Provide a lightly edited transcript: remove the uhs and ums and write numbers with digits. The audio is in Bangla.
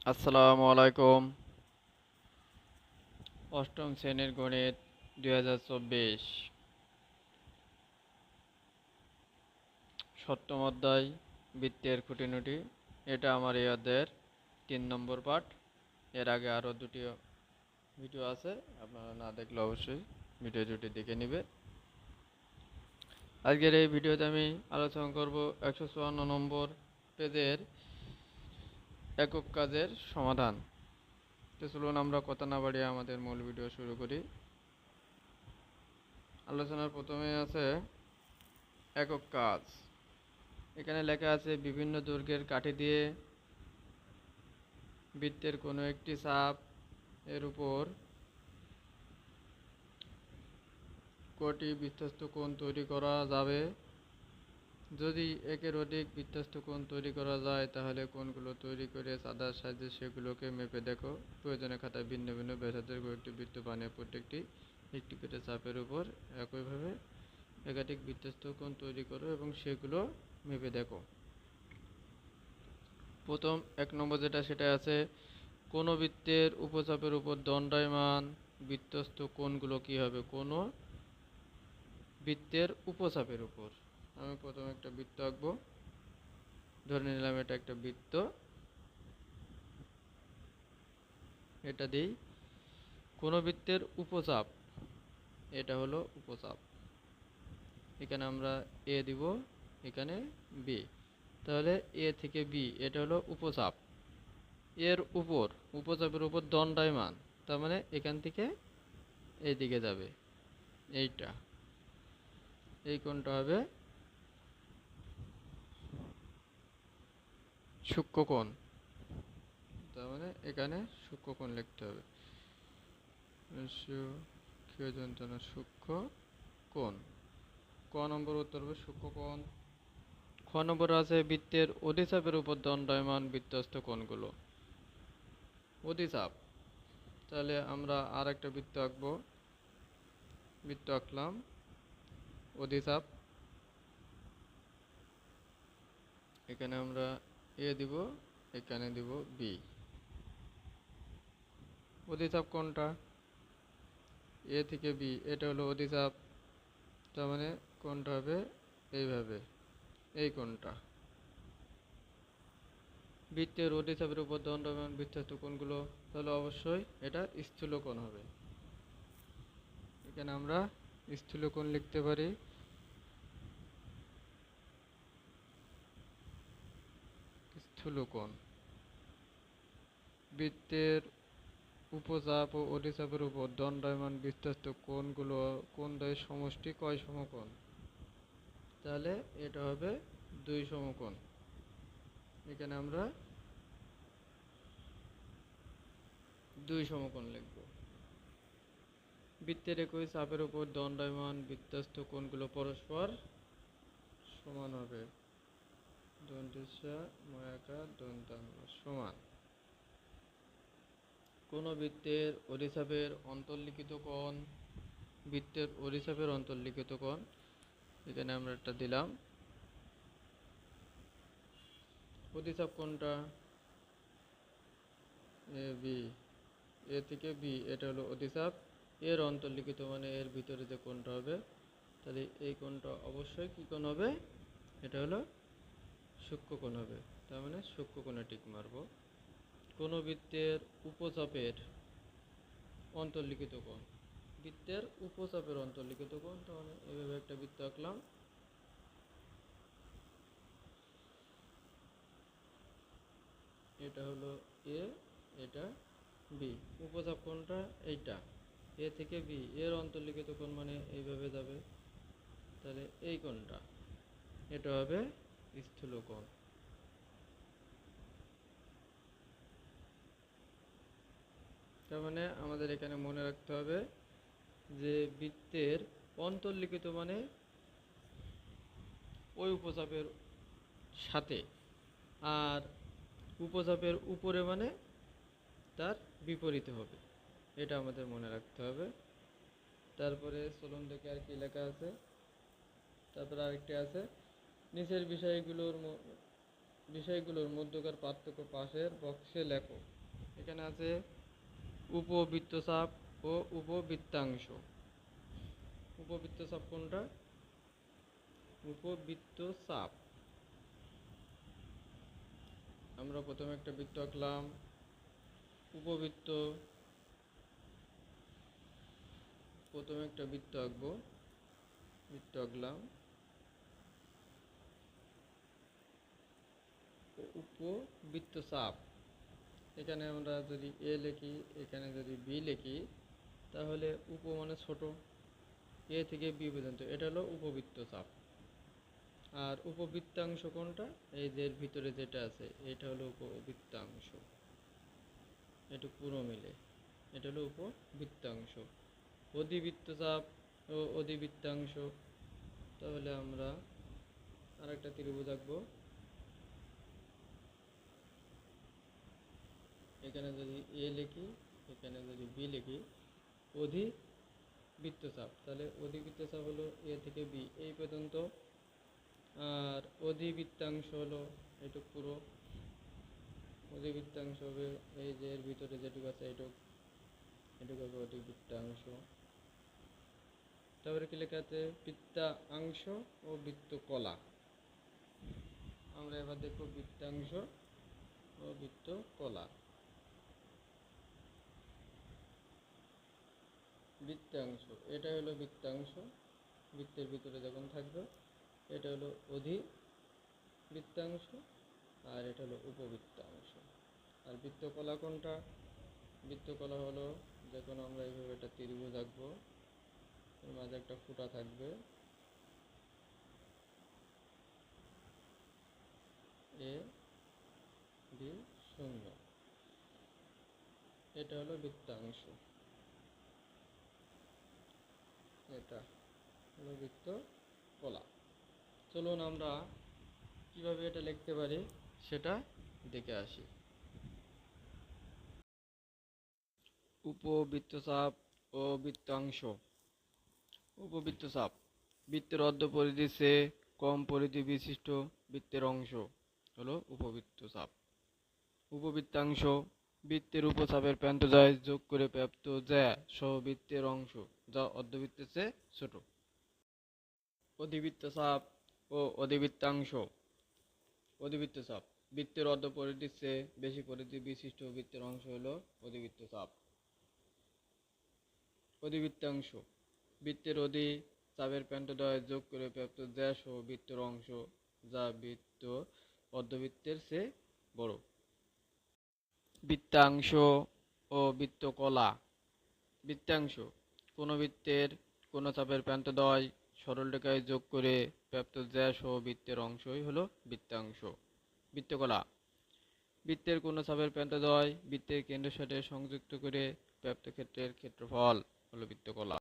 আসসালামু আলাইকুম। অষ্টম শ্রেণীর গণিত 2024 সপ্তম অধ্যায় বৃত্তের খুঁটিনাটি। এটা আমার এই অধ্যায়ের 3 নম্বর পাঠ। এর আগে আরও দুটি ভিডিও আছে, আপনারা না দেখলে অবশ্যই ভিডিও দুটি দেখে নেবে। আজকের এই ভিডিওতে আমি আলোচনা করব 154 নম্বর পেজের একক কাজের সমাধান। তো চলুন আমরা কথা না বাড়িয়ে আমাদের মূল ভিডিও শুরু করি। আলোচনার প্রথমে আছে একক কাজ। এখানে লেখা আছে বিভিন্ন দৈর্ঘ্যের কাঠি দিয়ে বৃত্তের কোনো একটি চাপ এর উপর কটি বৃত্তস্থ কোণ তৈরি করা যাবে। যদি একের অধিক বৃত্তস্থ কোণ তৈরি করা যায় তাহলে কোণগুলো তৈরি করে চাঁদার সাহায্যে সেগুলোকে মেপে দেখো। প্রয়োজনে খাতায় ভিন্ন ভিন্ন ব্যাসার্ধের কয়েকটি বৃত্ত বানিয়ে প্রত্যেকটি একটি করে চাপের উপর একইভাবে একাধিক বৃত্তস্থ কোণ তৈরি করো এবং সেগুলো মেপে দেখো। প্রথম 1 নম্বর যেটা সেটা আছে কোনো বৃত্তের উপচাপের উপর দণ্ডায়মান বৃত্তস্থ কোণগুলো কি হবে। কোনো বৃত্তের উপচাপের উপর আমি প্রথমে একটা বৃত্ত আঁকবো। ধরে নিলাম এটা একটা বৃত্ত, এটা দিই কোনো বৃত্তের উপচাপ, এটা হলো উপচাপ। এখানে আমরা এ দিব, এখানে বি, তাহলে এ থেকে বি এটা হলো উপচাপ। এর উপর উপচাপের উপর দণ্ডায়মান, তার মানে এখান থেকে এইদিকে যাবে, এইটা এই কোণটা হবে সূক্ষ্মকোণ, তার মানে এখানে সূক্ষ্মকোণ লিখতে হবে। সূক্ষ্ম কোণ। ক নম্বর উত্তর হবে সূক্ষ্মকোণ। খ নম্বর আছে বৃত্তের অধিচাপের উপর দণ্ডায়মান বৃত্তস্থ কোণগুলো। অধিচাপ, তাহলে আমরা আর একটা বৃত্ত আঁকবো। বৃত্ত আঁকলাম অধিচাপ, এখানে আমরা এ দিব, এখানে দিব বি। অধিচাপ কোনটা, এ থেকে বি এটা হলো অধিচাপ, তার মানে কোনটা হবে এইভাবে, এই কোনটা। বৃত্তের অধিচাপের উপর দণ্ডায়মান বৃত্তস্থ কোণগুলো, তাহলে অবশ্যই এটা স্থূলকোণ হবে। এখানে আমরা স্থূলকোণ লিখতে পারি। স্থূলকোণ বৃত্তের উপচাপ ও অধিচাপের উপর দণ্ডায়মান বৃত্তস্থ কোণগুলো কোণদ্বয়ের সমষ্টি কয় সমকোণ, তাহলে এটা হবে 2 সমকোণ। এখানে আমরা 2 সমকোণ লিখব। বৃত্তের একই চাপের উপর দণ্ডায়মান বৃত্তস্থ কোণগুলো পরস্পর সমান হবে। সমান। কোন বৃত্তের অধিচাপের অন্তর্লিখিত কোণ, বৃত্তের অধিচাপের অন্তর্লিখিত কোণ, এখানে আমরা একটা দিলাম। অধিচাপ কোনটা, এ বি, এ থেকে বি এটা হলো অধিচাপ। এর অন্তর্লিখিত মানে এর ভিতরে যে কোণটা হবে, তাহলে এই কোণটা অবশ্যই কি কোণ হবে, এটা হলো সূক্ষ্মকোণ হবে। তার মানে সূক্ষ্মকোণে টিক মারব। কোন বৃত্তের উপচাপের অন্তর্লিখিত কোণ, বৃত্তের উপচাপের অন্তর্লিখিত কোণ, তাহলে এভাবে একটা বৃত্ত আঁকলাম। এটা হলো এ, এটা বি। উপচাপ কোণটা এইটা, এ থেকে বি, এর অন্তর্লিখিত কোণ মানে এইভাবে যাবে, তাহলে এই কোণটা এটা হবে স্থূলকোণ। তার মানে আমাদের এখানে মনে রাখতে হবে যে বৃত্তের অন্তর্লিখিত মানে ওই উপচাপের সাথে, আর উপচাপের উপরে মানে তার বিপরীতে হবে, এটা আমাদের মনে রাখতে হবে। তারপরে চলুন দেখে আর কি লেখা আছে। তারপরে আরেকটি আছে নিচের বিষয়গুলোর মধ্যকার পার্থক্য পাশের বক্সে লেখো। এখানে আছে উপবৃত্তচাপ ও উপবৃত্তাংশ। উপবৃত্তচাপ কোনটা? উপবৃত্তচাপ। আমরা প্রথমে একটা বৃত্ত আঁকলাম, উপবৃত্ত। প্রথমে একটা বৃত্ত আঁকবো, বৃত্ত আঁকলাম, উপবৃত্তচাপ। এখানে আমরা যদি এ লিখি, এখানে যদি বি লিখি, তাহলে উপ মানে ছোট, এ থেকে বি পর্যন্ত, এটা হলো উপবৃত্তচাপ। আর উপবৃত্তাংশ কোনটা? এই যে ভিতরে যেটা আছে এটা হলো উপবৃত্তাংশ, এটা পুরো মিলে এটা হলো উপবৃত্তাংশ। অধিবৃত্তচাপ ও অধিবৃত্তাংশ, তাহলে আমরা আর একটা ত্রিভুজ আঁকবো। এখানে যদি এ লিখি, এখানে যদি বি লিখি, অধিবৃত্তচাপ, তাহলে অধিবৃত্তচাপ হলো এ থেকে বি এই পর্যন্ত, আর অধিবৃত্তাংশ হলো এটুক পুরো। অধিবৃত্তাংশ হবে এই যে এর ভিতরে যেটুকু আছে এটুক, এটুকু হবে অধিবৃত্তাংশ। তারপরে কি লেখা আছে? বৃত্তাংশ ও বৃত্তকলা। আমরা এবার দেখব বৃত্তাংশ ও বৃত্তকলা। বৃত্তাংশ, এটা হলো বৃত্তাংশ, বৃত্তের ভিতরে যখন থাকবে, এটা হলো অধিবৃত্তাংশ, আর এটা হলো উপবৃত্তাংশ। আর বৃত্তকলা কোনটা? বৃত্তকলা হলো যখন আমরা এইভাবে একটা ত্রিভুজ আঁকবো, এর মাঝে একটা ফুটা থাকবে, এ বি শূন্য, এটা হলো বৃত্তাংশ, এটা হলো বৃত্তকলা। চলুন আমরা কিভাবে এটা লিখতে পারি সেটা দেখে আসি। উপবৃত্তচাপ ও বৃত্তাংশ। উপবৃত্তচাপ, বৃত্তের অর্ধ পরিধির চেয়ে কম পরিধি বিশিষ্ট বৃত্তের অংশ হলো উপবৃত্তচাপ। উপবৃত্তাংশ, বৃত্তের উপচাপের প্রান্তদ্বয় যোগ করে প্রাপ্ত জ্যা সহ বৃত্তের অংশ যা অর্ধবৃত্তের চেয়ে ছোট। অধিবৃত্তচাপ ও অধিবৃত্তাংশ। অধিবৃত্তচাপ, বৃত্তের অর্ধ পরিধির চেয়ে বেশি পরিধি বিশিষ্ট বৃত্তের অংশ হলো অধিবৃত্তচাপ। অধিবৃত্তাংশ, বৃত্তের চাপের প্রান্তদ্বয় যোগ করে প্রাপ্ত জ্যা সহ বৃত্তের অংশ যা বৃত্ত অর্ধবৃত্তের চেয়ে বড়। বৃত্তাংশ ও বৃত্তকলা। বৃত্তাংশ, কোন বৃত্তের কোন চাপের প্রান্তদ্বয় সরল রেখায় যোগ করে প্রাপ্ত জ্যা সহ বৃত্তের অংশই হলো বৃত্তাংশ। বৃত্তকলা, বৃত্তের কোন চাপের প্রান্তদ্বয় বৃত্তের কেন্দ্রের সাথে সংযুক্ত করে প্রাপ্ত ক্ষেত্রের ক্ষেত্রফল হলো বৃত্তকলা।